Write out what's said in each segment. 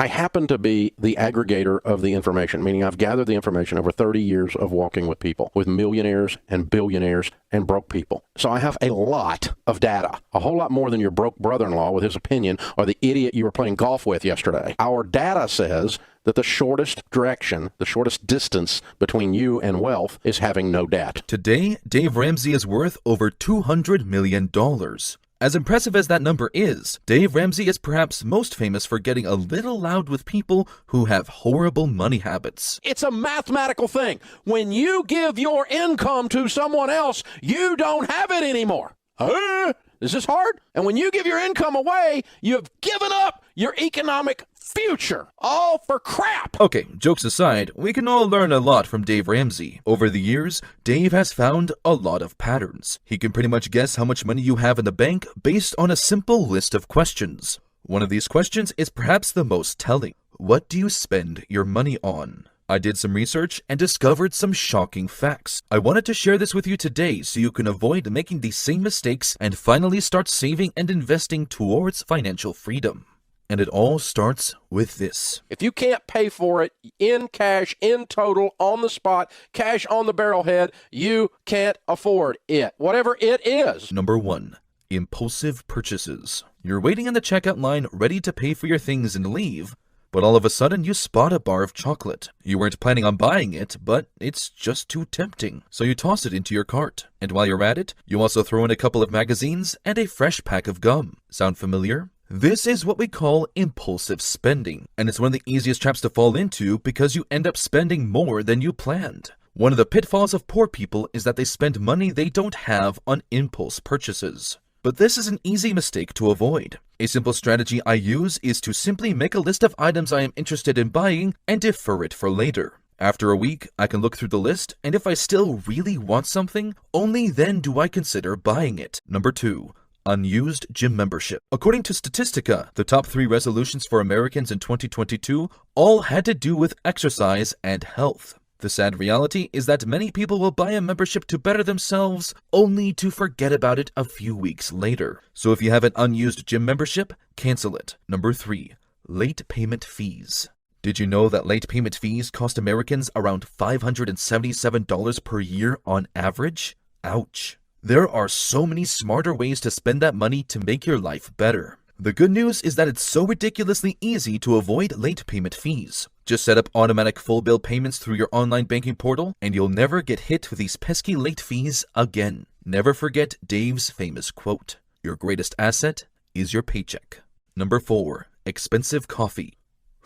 I happen to be the aggregator of the information, meaning I've gathered the information over 30 years of walking with people, with millionaires and billionaires and broke people. So I have a lot of data, a whole lot more than your broke brother-in-law with his opinion or the idiot you were playing golf with yesterday. Our data says that the shortest direction, the shortest distance between you and wealth is having no debt. Today, Dave Ramsey is worth over $200 million. As impressive as that number is, Dave Ramsey is perhaps most famous for getting a little loud with people who have horrible money habits. It's a mathematical thing. When you give your income to someone else, you don't have it anymore. Is this hard? And when you give your income away, you've given up your economic future. All for crap. Okay, jokes aside, we can all learn a lot from Dave Ramsey. Over the years, Dave has found a lot of patterns. He can pretty much guess how much money you have in the bank based on a simple list of questions. One of these questions is perhaps the most telling. What do you spend your money on? I did some research and discovered some shocking facts. I wanted to share this with you today so you can avoid making these same mistakes and finally start saving and investing towards financial freedom. And it all starts with this. If you can't pay for it in cash, in total, on the spot, cash on the barrelhead, you can't afford it, whatever it is. Number 1. Impulsive purchases. You're waiting in the checkout line ready to pay for your things and leave, but all of a sudden you spot a bar of chocolate. You weren't planning on buying it, but it's just too tempting, so you toss it into your cart. And while you're at it, you also throw in a couple of magazines and a fresh pack of gum. Sound familiar? This is what we call impulsive spending, and it's one of the easiest traps to fall into because you end up spending more than you planned. One of the pitfalls of poor people is that they spend money they don't have on impulse purchases. But this is an easy mistake to avoid. A simple strategy I use is to simply make a list of items I am interested in buying and defer it for later. After a week, I can look through the list, and if I still really want something, only then do I consider buying it. Number 2. Unused gym membership. According to Statistica, the top 3 resolutions for Americans in 2022 all had to do with exercise and health. The sad reality is that many people will buy a membership to better themselves only to forget about it a few weeks later. So if you have an unused gym membership, cancel it. Number 3. Late payment fees. Did you know that late payment fees cost Americans around $577 per year on average? Ouch. There are so many smarter ways to spend that money to make your life better. The good news is that it's so ridiculously easy to avoid late payment fees. Just set up automatic full bill payments through your online banking portal, and you'll never get hit with these pesky late fees again. Never forget Dave's famous quote, "Your greatest asset is your paycheck." Number 4. Expensive coffee.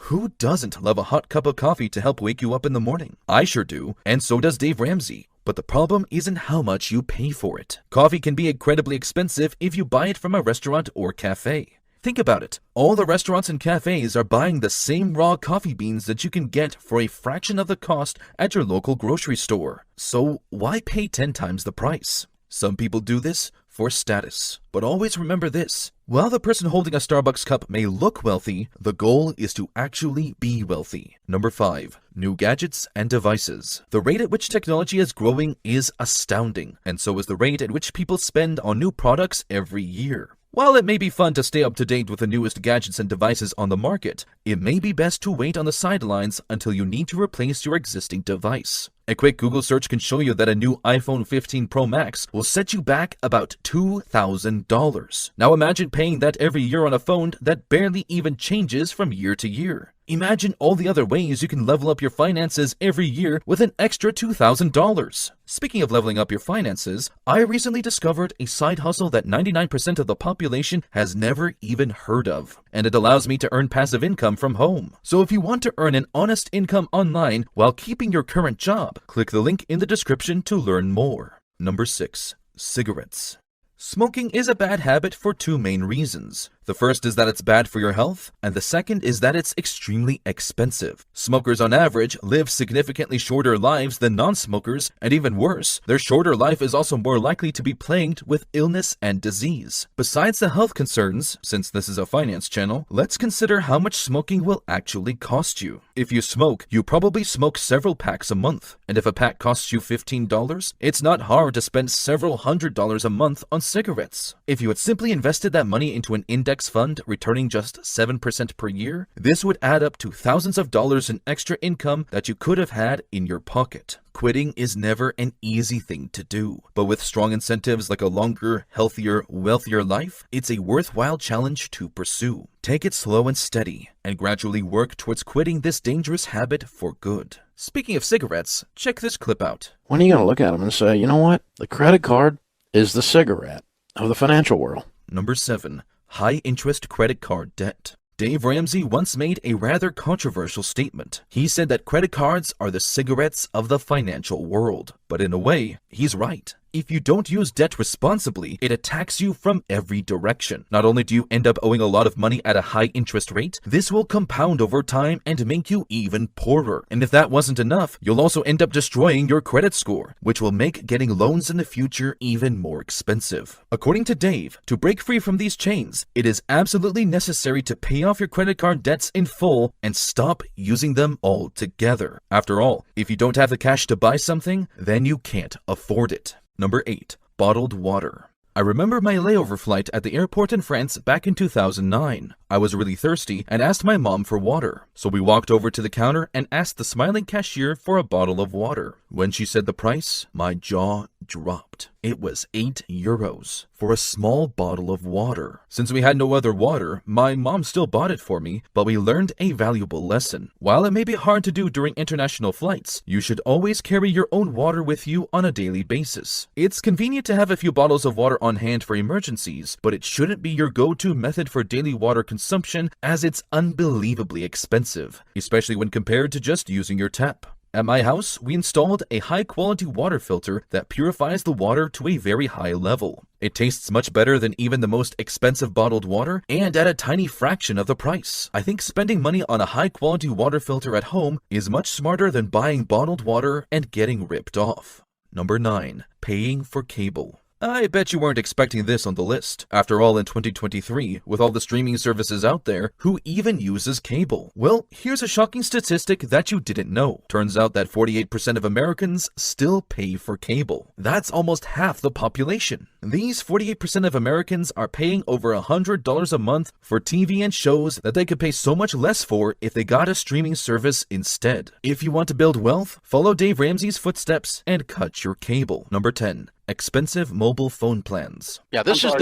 Who doesn't love a hot cup of coffee to help wake you up in the morning? I sure do, and so does Dave Ramsey. But the problem isn't how much you pay for it. Coffee can be incredibly expensive if you buy it from a restaurant or cafe. Think about it. All the restaurants and cafes are buying the same raw coffee beans that you can get for a fraction of the cost at your local grocery store. So why pay 10 times the price? Some people do this for status. But always remember this. While the person holding a Starbucks cup may look wealthy, the goal is to actually be wealthy. Number 5. New gadgets and devices. The rate at which technology is growing is astounding, and so is the rate at which people spend on new products every year. While it may be fun to stay up to date with the newest gadgets and devices on the market, it may be best to wait on the sidelines until you need to replace your existing device. A quick Google search can show you that a new iPhone 15 Pro Max will set you back about $2,000. Now imagine paying that every year on a phone that barely even changes from year to year. Imagine all the other ways you can level up your finances every year with an extra $2,000. Speaking of leveling up your finances, I recently discovered a side hustle that 99% of the population has never even heard of, and it allows me to earn passive income from home. So if you want to earn an honest income online while keeping your current job, click the link in the description to learn more. Number 6. Cigarettes. Smoking is a bad habit for 2 main reasons. The first is that it's bad for your health, and the second is that it's extremely expensive. Smokers on average live significantly shorter lives than non-smokers, and even worse, their shorter life is also more likely to be plagued with illness and disease. Besides the health concerns, since this is a finance channel, let's consider how much smoking will actually cost you. If you smoke, you probably smoke several packs a month, and if a pack costs you $15, it's not hard to spend several $100s a month on cigarettes. If you had simply invested that money into an index index fund returning just 7% per year, this would add up to thousands of dollars in extra income that you could have had in your pocket. Quitting is never an easy thing to do, but with strong incentives like a longer, healthier, wealthier life, it's a worthwhile challenge to pursue. Take it slow and steady, and gradually work towards quitting this dangerous habit for good. Speaking of cigarettes, check this clip out. When are you going to look at them and say, you know what? The credit card is the cigarette of the financial world. Number 7. High-interest credit card debt. Dave Ramsey once made a rather controversial statement. He said that credit cards are the cigarettes of the financial world. But in a way, he's right. If you don't use debt responsibly, it attacks you from every direction. Not only do you end up owing a lot of money at a high interest rate, this will compound over time and make you even poorer. And if that wasn't enough, you'll also end up destroying your credit score, which will make getting loans in the future even more expensive. According to Dave, to break free from these chains, it is absolutely necessary to pay off your credit card debts in full and stop using them altogether. After all, if you don't have the cash to buy something, then you can't afford it. Number 8. Bottled water. I remember my layover flight at the airport in France back in 2009. I was really thirsty and asked my mom for water. So we walked over to the counter and asked the smiling cashier for a bottle of water. When she said the price, my jaw dropped. It was €8 for a small bottle of water. Since we had no other water, my mom still bought it for me, but we learned a valuable lesson. While it may be hard to do during international flights, you should always carry your own water with you on a daily basis. It's convenient to have a few bottles of water on hand for emergencies, but it shouldn't be your go-to method for daily water consumption, as it's unbelievably expensive, especially when compared to just using your tap. At my house, we installed a high-quality water filter that purifies the water to a very high level. It tastes much better than even the most expensive bottled water, and at a tiny fraction of the price. I think spending money on a high-quality water filter at home is much smarter than buying bottled water and getting ripped off. Number 9. Paying for cable. I bet you weren't expecting this on the list. After all, in 2023, with all the streaming services out there, who even uses cable? Well, here's a shocking statistic that you didn't know. Turns out that 48% of Americans still pay for cable. That's almost half the population. These 48% of Americans are paying over $100 a month for TV and shows that they could pay so much less for if they got a streaming service instead. If you want to build wealth, follow Dave Ramsey's footsteps and cut your cable. Number 10. Expensive mobile phone plans. Yeah, this is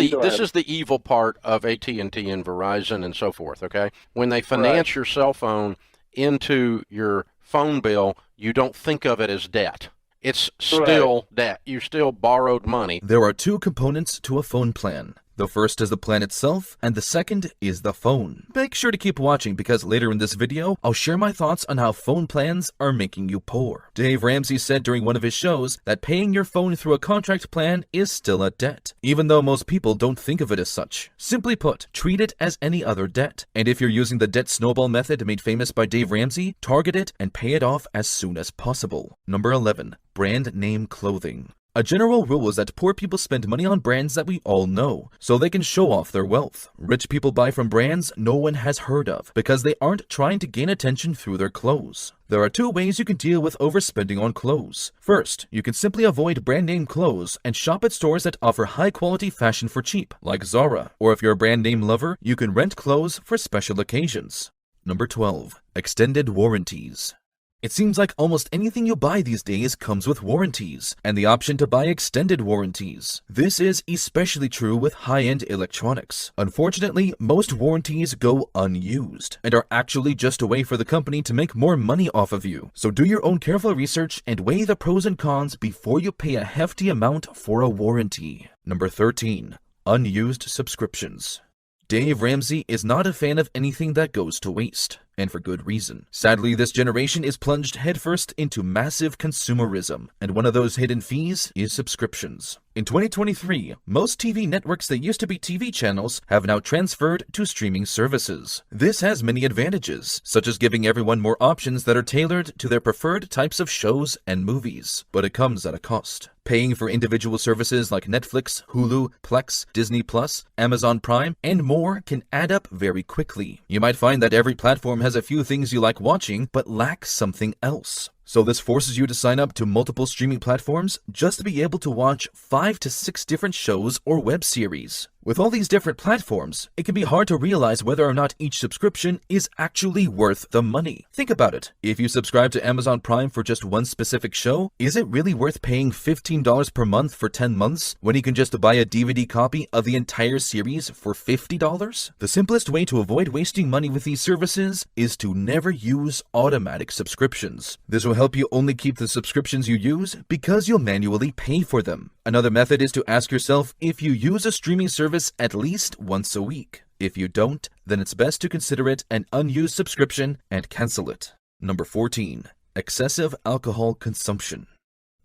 the evil part of AT&T and Verizon and so forth, okay? When they finance your cell phone into your phone bill, you don't think of it as debt. It's still debt. You still borrowed money. There are two components to a phone plan. The first is the plan itself, and the second is the phone. Make sure to keep watching because later in this video, I'll share my thoughts on how phone plans are making you poor. Dave Ramsey said during one of his shows that paying your phone through a contract plan is still a debt, even though most people don't think of it as such. Simply put, treat it as any other debt. And if you're using the debt snowball method made famous by Dave Ramsey, target it and pay it off as soon as possible. Number 11. Brand name clothing. A general rule is that poor people spend money on brands that we all know, so they can show off their wealth. Rich people buy from brands no one has heard of, because they aren't trying to gain attention through their clothes. There are two ways you can deal with overspending on clothes. First, you can simply avoid brand name clothes and shop at stores that offer high quality fashion for cheap, like Zara. Or if you're a brand name lover, you can rent clothes for special occasions. Number 12. Extended warranties. It seems like almost anything you buy these days comes with warranties, and the option to buy extended warranties. This is especially true with high-end electronics. Unfortunately, most warranties go unused, and are actually just a way for the company to make more money off of you. So do your own careful research and weigh the pros and cons before you pay a hefty amount for a warranty. Number 13. Unused subscriptions. Dave Ramsey is not a fan of anything that goes to waste, and for good reason. Sadly, this generation is plunged headfirst into massive consumerism, and one of those hidden fees is subscriptions. In 2023, most TV networks that used to be TV channels have now transferred to streaming services. This has many advantages, such as giving everyone more options that are tailored to their preferred types of shows and movies, but it comes at a cost. Paying for individual services like Netflix, Hulu, Plex, Disney+, Amazon Prime, and more can add up very quickly. You might find that every platform has a few things you like watching, but lacks something else. So this forces you to sign up to multiple streaming platforms just to be able to watch 5 to 6 different shows or web series. With all these different platforms, it can be hard to realize whether or not each subscription is actually worth the money. Think about it. If you subscribe to Amazon Prime for just one specific show, is it really worth paying $15 per month for 10 months when you can just buy a DVD copy of the entire series for $50? The simplest way to avoid wasting money with these services is to never use automatic subscriptions. This will help you only keep the subscriptions you use because you'll manually pay for them. Another method is to ask yourself if you use a streaming service at least once a week. If you don't, then it's best to consider it an unused subscription and cancel it. Number 14. Excessive alcohol consumption.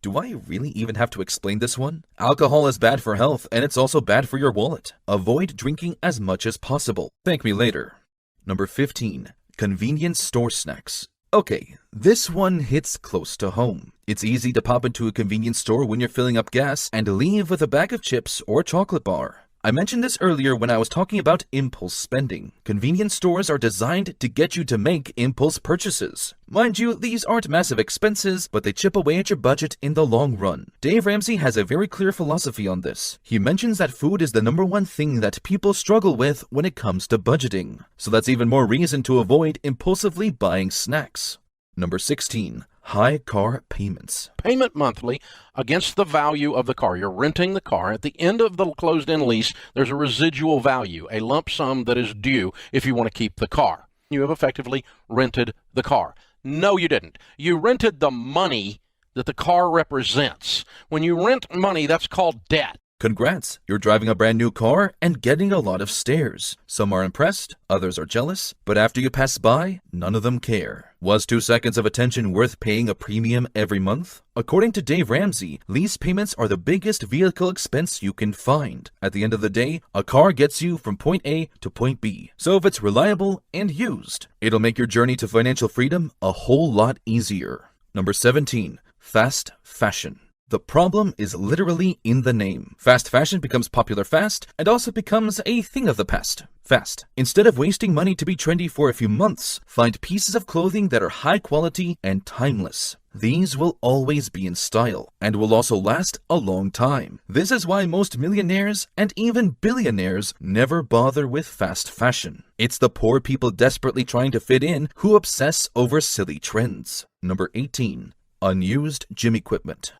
Do I really even have to explain this one? Alcohol is bad for health, and it's also bad for your wallet. Avoid drinking as much as possible. Thank me later. Number 15. Convenience store snacks. Okay, this one hits close to home. It's easy to pop into a convenience store when you're filling up gas and leave with a bag of chips or a chocolate bar. I mentioned this earlier when I was talking about impulse spending. Convenience stores are designed to get you to make impulse purchases. Mind you, these aren't massive expenses, but they chip away at your budget in the long run. Dave Ramsey has a very clear philosophy on this. He mentions that food is the #1 thing that people struggle with when it comes to budgeting. So that's even more reason to avoid impulsively buying snacks. Number 16. High car payments. Payment monthly against the value of the car. You're renting the car. At the end of the closed-in lease, there's a residual value, a lump sum that is due if you want to keep the car. You have effectively rented the car. No, you didn't. You rented the money that the car represents. When you rent money, that's called debt. Congrats, you're driving a brand new car and getting a lot of stares. Some are impressed, others are jealous, but after you pass by, none of them care. Was 2 seconds of attention worth paying a premium every month? According to Dave Ramsey, lease payments are the biggest vehicle expense you can find. At the end of the day, a car gets you from point A to point B. So if it's reliable and used, it'll make your journey to financial freedom a whole lot easier. Number 17. Fast fashion. The problem is literally in the name. Fast fashion becomes popular fast and also becomes a thing of the past. Fast. Instead of wasting money to be trendy for a few months, find pieces of clothing that are high quality and timeless. These will always be in style and will also last a long time. This is why most millionaires and even billionaires never bother with fast fashion. It's the poor people desperately trying to fit in who obsess over silly trends. Number 18. Unused gym equipment.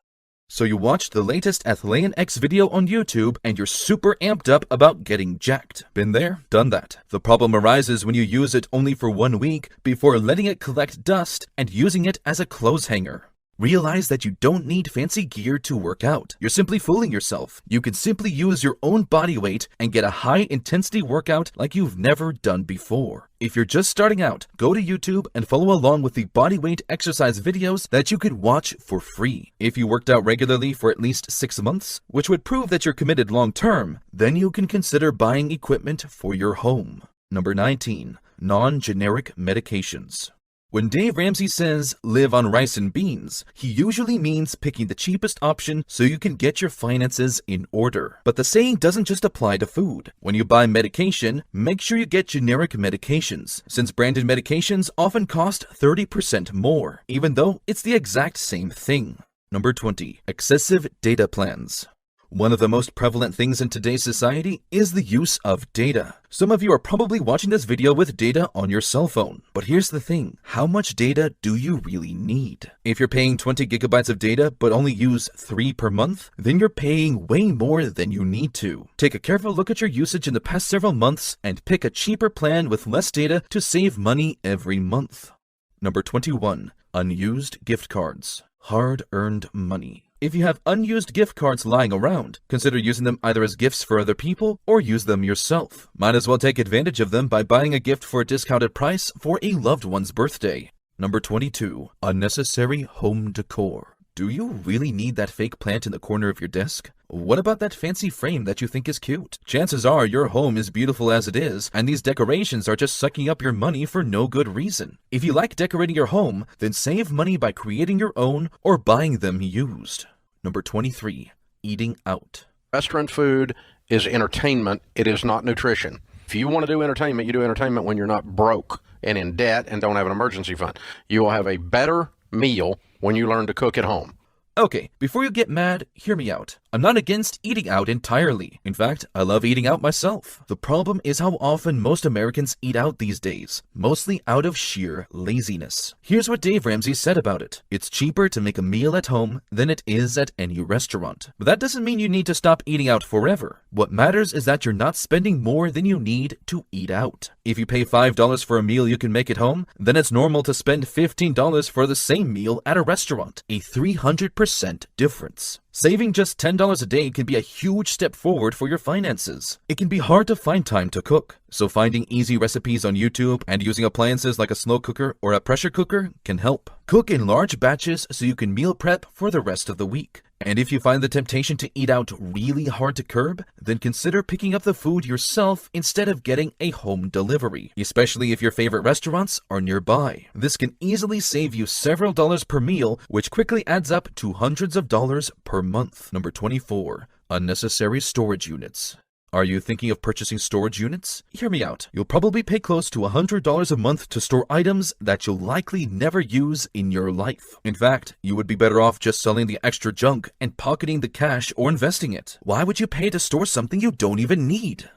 So you watched the latest Athlean X video on YouTube and you're super amped up about getting jacked. Been there? Done that. The problem arises when you use it only for 1 week before letting it collect dust and using it as a clothes hanger. Realize that you don't need fancy gear to work out. You're simply fooling yourself. You can simply use your own body weight and get a high-intensity workout like you've never done before. If you're just starting out, go to YouTube and follow along with the body weight exercise videos that you could watch for free. If you worked out regularly for at least 6 months, which would prove that you're committed long-term, then you can consider buying equipment for your home. Number 19. Non-generic medications. When Dave Ramsey says live on rice and beans, he usually means picking the cheapest option so you can get your finances in order. But the saying doesn't just apply to food. When you buy medication, make sure you get generic medications, since branded medications often cost 30% more, even though it's the exact same thing. Number 20. Excessive data plans. One of the most prevalent things in today's society is the use of data. Some of you are probably watching this video with data on your cell phone. But here's the thing, how much data do you really need? If you're paying 20 gigabytes of data but only use 3 per month, then you're paying way more than you need to. Take a careful look at your usage in the past several months and pick a cheaper plan with less data to save money every month. Number 21. Unused gift cards. Hard-earned money. If you have unused gift cards lying around, consider using them either as gifts for other people or use them yourself. Might as well take advantage of them by buying a gift for a discounted price for a loved one's birthday. Number 22. Unnecessary home decor. Do you really need that fake plant in the corner of your desk? What about that fancy frame that you think is cute? Chances are your home is beautiful as it is, and these decorations are just sucking up your money for no good reason. If you like decorating your home, then save money by creating your own or buying them used. Number 23. Eating out. Restaurant food is entertainment. It is not nutrition. If you want to do entertainment, you do entertainment when you're not broke and in debt and don't have an emergency fund. You will have a better meal when you learn to cook at home. Okay, before you get mad, hear me out. I'm not against eating out entirely. In fact, I love eating out myself. The problem is how often most Americans eat out these days, mostly out of sheer laziness. Here's what Dave Ramsey said about it. It's cheaper to make a meal at home than it is at any restaurant. But that doesn't mean you need to stop eating out forever. What matters is that you're not spending more than you need to eat out. If you pay $5 for a meal you can make at home, then it's normal to spend $15 for the same meal at a restaurant. A 300% difference. Saving just $10 a day can be a huge step forward for your finances. It can be hard to find time to cook, so finding easy recipes on YouTube and using appliances like a slow cooker or a pressure cooker can help. Cook in large batches so you can meal prep for the rest of the week. And if you find the temptation to eat out really hard to curb, then consider picking up the food yourself instead of getting a home delivery, especially if your favorite restaurants are nearby. This can easily save you several dollars per meal, which quickly adds up to hundreds of dollars per month. Number 24. Unnecessary storage units. Are you thinking of purchasing storage units? Hear me out. You'll probably pay close to $100 a month to store items that you'll likely never use in your life. In fact, you would be better off just selling the extra junk and pocketing the cash or investing it. Why would you pay to store something you don't even need?